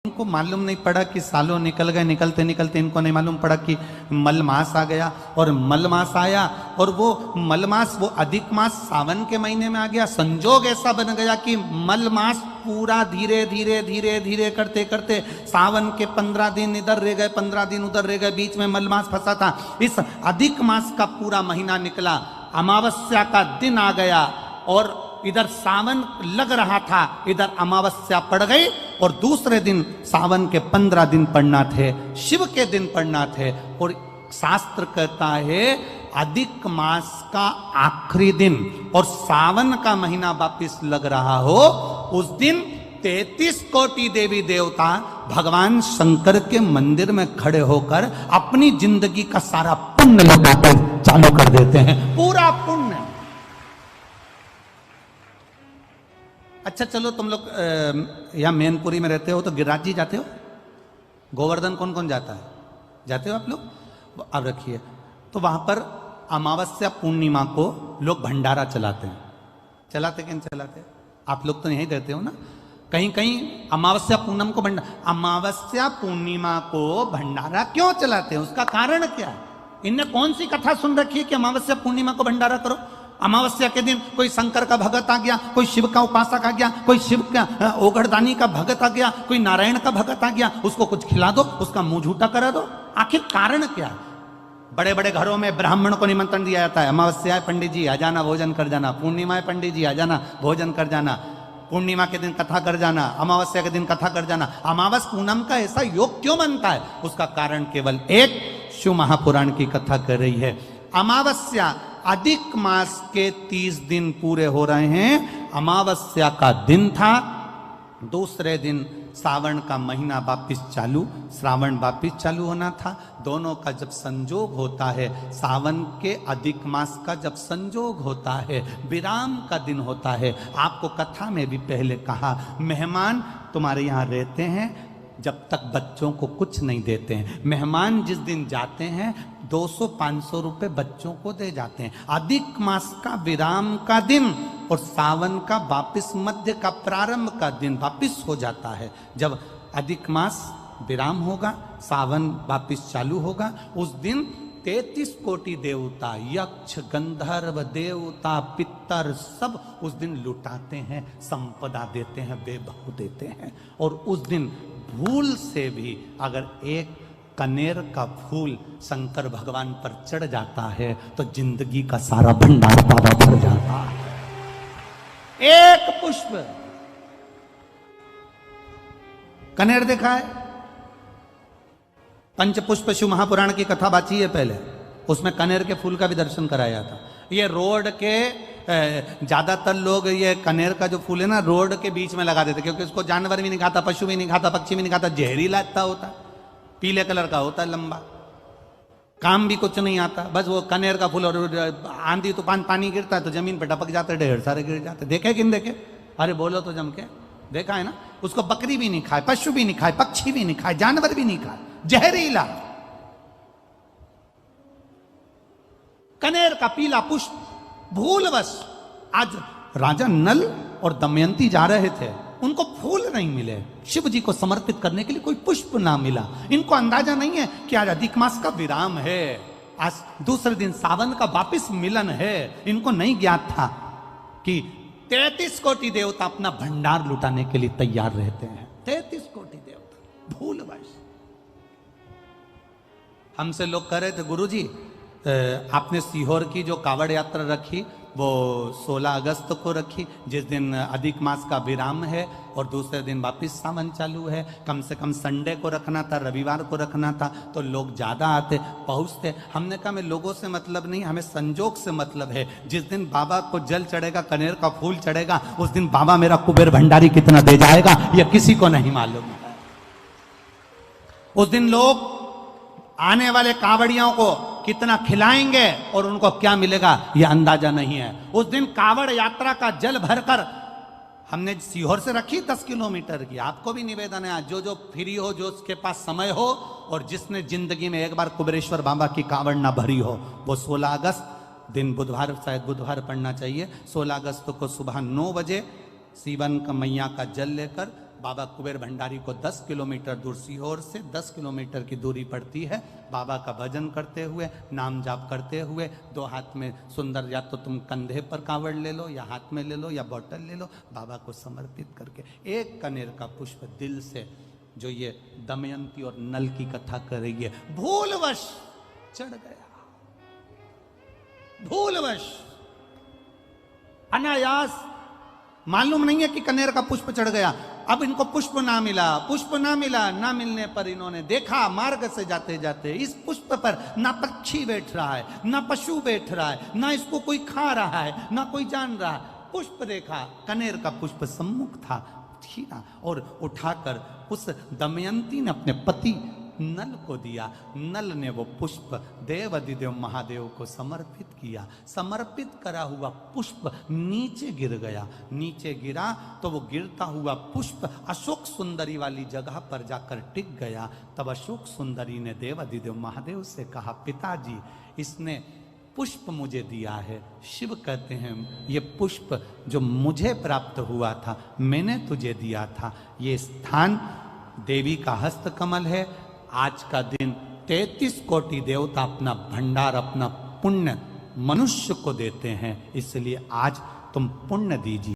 इनको मालूम नहीं पड़ा कि सालों निकल गए, निकलते निकलते इनको नहीं मालूम पड़ा कि मल मास आ गया। और मल मास आया और वो मल मास, वो अधिक मास सावन के महीने में आ गया। संजोग ऐसा बन गया कि मल मास पूरा धीरे धीरे धीरे धीरे करते करते सावन के 15 दिन इधर रह गए, 15 दिन उधर रह गए, बीच में मल मास फंसा था। इस अधिक मास का पूरा महीना निकला, अमावस्या का दिन आ गया और इधर सावन लग रहा था, इधर अमावस्या पड़ गई और दूसरे दिन सावन के 15 दिन पड़ना थे, शिव के दिन पड़ना थे। और शास्त्र कहता है अधिक मास का आखिरी दिन और सावन का महीना वापिस लग रहा हो, उस दिन 33 कोटि देवी देवता भगवान शंकर के मंदिर में खड़े होकर अपनी जिंदगी का सारा पुण्य लौटाते चालू कर देते हैं, पूरा पुण्य। अच्छा चलो, तुम लोग यहाँ मैनपुरी में रहते हो तो गिरिराज जी जाते हो? गोवर्धन कौन कौन जाता है? जाते हो आप लोग? अब रखिए, तो वहां पर अमावस्या पूर्णिमा को लोग भंडारा चलाते हैं। चलाते कि नहीं चलाते? आप लोग तो यहीं रहते हो ना। कहीं कहीं अमावस्या पूनम को अमावस्या पूर्णिमा को भंडारा क्यों चलाते हैं? उसका कारण क्या है? इनने कौन सी कथा सुन रखी है कि अमावस्या पूर्णिमा को भंडारा करो? अमावस्या के दिन कोई शंकर का भगत आ गया, कोई शिव का उपासक आ गया, कोई शिव का ओघड़दानी का भगत आ गया, कोई नारायण का भगत आ गया, उसको कुछ खिला दो, उसका मुंह झूठा करा दो। आखिर कारण क्या है? बड़े बड़े घरों में ब्राह्मण को निमंत्रण दिया जाता है, अमावस्या है पंडित जी आ जाना, भोजन कर जाना। पूर्णिमा है पंडित जी आ जाना, भोजन कर जाना। पूर्णिमा के दिन कथा कर जाना, अमावस्या के दिन कथा कर जाना। अमावस पूनम का ऐसा योग क्यों बनता है? उसका कारण केवल एक, शिव महापुराण की कथा कर रही है। अमावस्या अधिक मास के 30 दिन पूरे हो रहे हैं। अमावस्या का दिन था, दूसरे दिन सावन का महीना वापिस चालू, श्रावण वापिस चालू होना था। दोनों का जब संजोग होता है, सावन के अधिक मास का जब संजोग होता है, विराम का दिन होता है। आपको कथा में भी पहले कहा, मेहमान तुम्हारे यहाँ रहते हैं जब तक बच्चों को कुछ नहीं देते हैं। मेहमान जिस दिन जाते हैं 200-500 रुपए बच्चों को दे जाते हैं। अधिक मास का विराम का दिन और सावन का वापिस मध्य का प्रारंभ का दिन वापिस हो जाता है। जब अधिक मास विराम होगा, सावन वापिस चालू होगा, उस दिन 33 कोटि देवता, यक्ष, गंधर्व, देवता, पितर सब उस दिन लुटाते हैं, संपदा देते हैं, वैभव देते हैं। और उस दिन भूल से भी अगर एक कनेर का फूल शंकर भगवान पर चढ़ जाता है तो जिंदगी का सारा भंडार बाबा भर जाता है। एक पुष्प, कनेर देखा है? पंचपुष्प शिव महापुराण की कथा बाची है पहले, उसमें कनेर के फूल का भी दर्शन कराया था। ये रोड के ज्यादातर लोग ये कनेर का जो फूल है ना रोड के बीच में लगा देते, क्योंकि उसको जानवर भी नहीं खाता, पशु भी नहीं खाता, पक्षी भी नहीं खाता, जहरीला इतना होता है, पीले कलर का होता है, लंबा, काम भी कुछ नहीं आता। बस वो कनेर का फूल, और आंधी तूफान पानी गिरता है तो जमीन पर टपक जाते, ढेर सारे गिर जाते। देखे कि नहीं देखे? अरे बोलो तो जम के, देखा है ना? उसको बकरी भी नहीं खाए, पशु भी नहीं खाए, पक्षी भी नहीं खाए, जानवर भी नहीं खाए, जहरीला कनेर का पीला पुष्प। भूलवश आज राजा नल और दमयंती जा रहे थे, उनको फूल नहीं मिले, शिव जी को समर्पित करने के लिए कोई पुष्प ना मिला। इनको अंदाजा नहीं है कि आज अधिक मास का विराम है, आज दूसरे दिन सावन का वापिस मिलन है। इनको नहीं ज्ञात था कि 33 कोटि देवता अपना भंडार लुटाने के लिए तैयार रहते हैं। 33 कोटि देवता भूलवश। हमसे लोग कह रहे थे, गुरुजी आपने सीहोर की जो कावड़ यात्रा रखी वो 16 अगस्त को रखी, जिस दिन अधिक मास का विराम है और दूसरे दिन वापिस सावन चालू है। कम से कम संडे को रखना था, रविवार को रखना था, तो लोग ज्यादा आते पहुंचते। हमने कहा हमें लोगों से मतलब नहीं, हमें संजोग से मतलब है। जिस दिन बाबा को जल चढ़ेगा, कनेर का फूल चढ़ेगा, उस दिन बाबा मेरा कुबेर भंडारी कितना दे जाएगा यह किसी को नहीं मालूम है। उस दिन लोग आने वाले कावड़ियों को कितना खिलाएंगे और उनको क्या मिलेगा यह अंदाजा नहीं है। उस दिन कावड़ यात्रा का जल भरकर हमने सीहोर से रखी 10 किलोमीटर की। आपको भी निवेदन है, जो जो फ्री हो, जो उसके पास समय हो और जिसने जिंदगी में एक बार कुबेरेश्वर बाबा की कावड़ ना भरी हो, वो 16 अगस्त दिन बुधवार, शायद बुधवार पड़ना चाहिए, 16 अगस्त को सुबह 9 बजे सीवन का मैया का जल लेकर बाबा कुबेर भंडारी को 10 किलोमीटर दूर, सीहोर से 10 किलोमीटर की दूरी पड़ती है। बाबा का भजन करते हुए, नाम जाप करते हुए, दो हाथ में सुंदर, या तो तुम कंधे पर कांवड़ ले लो या हाथ में ले लो या बोतल ले लो, बाबा को समर्पित करके एक कनेर का पुष्प दिल से, जो ये दमयंती और नल की कथा कर रही है, भूलवश चढ़ गया, भूलवश, अनायास, मालूम नहीं है कि कनेर का पुष्प चढ़ गया। अब इनको पुष्प ना मिला, पुष्प ना मिला, ना मिलने पर इन्होंने देखा मार्ग से जाते जाते इस पुष्प पर ना पक्षी बैठ रहा है, ना पशु बैठ रहा है, ना इसको कोई खा रहा है, ना कोई जान रहा है। पुष्प देखा, कनेर का पुष्प सम्मुख था, छीना और उठाकर उस दमयंती ने अपने पति नल को दिया। नल ने वो पुष्प देव अधिदेव महादेव को समर्पित किया। समर्पित करा हुआ पुष्प नीचे गिर गया। नीचे गिरा तो वो गिरता हुआ पुष्प अशोक सुंदरी वाली जगह पर जाकर टिक गया। तब अशोक सुंदरी ने देव अधिदेव महादेव से कहा, पिताजी इसने पुष्प मुझे दिया है। शिव कहते हैं ये पुष्प जो मुझे प्राप्त हुआ था, मैंने तुझे दिया था। ये स्थान देवी का हस्त कमल है। आज का दिन 33 कोटि देवता अपना भंडार, अपना पुण्य मनुष्य को देते हैं, इसलिए आज तुम पुण्य दीजिए।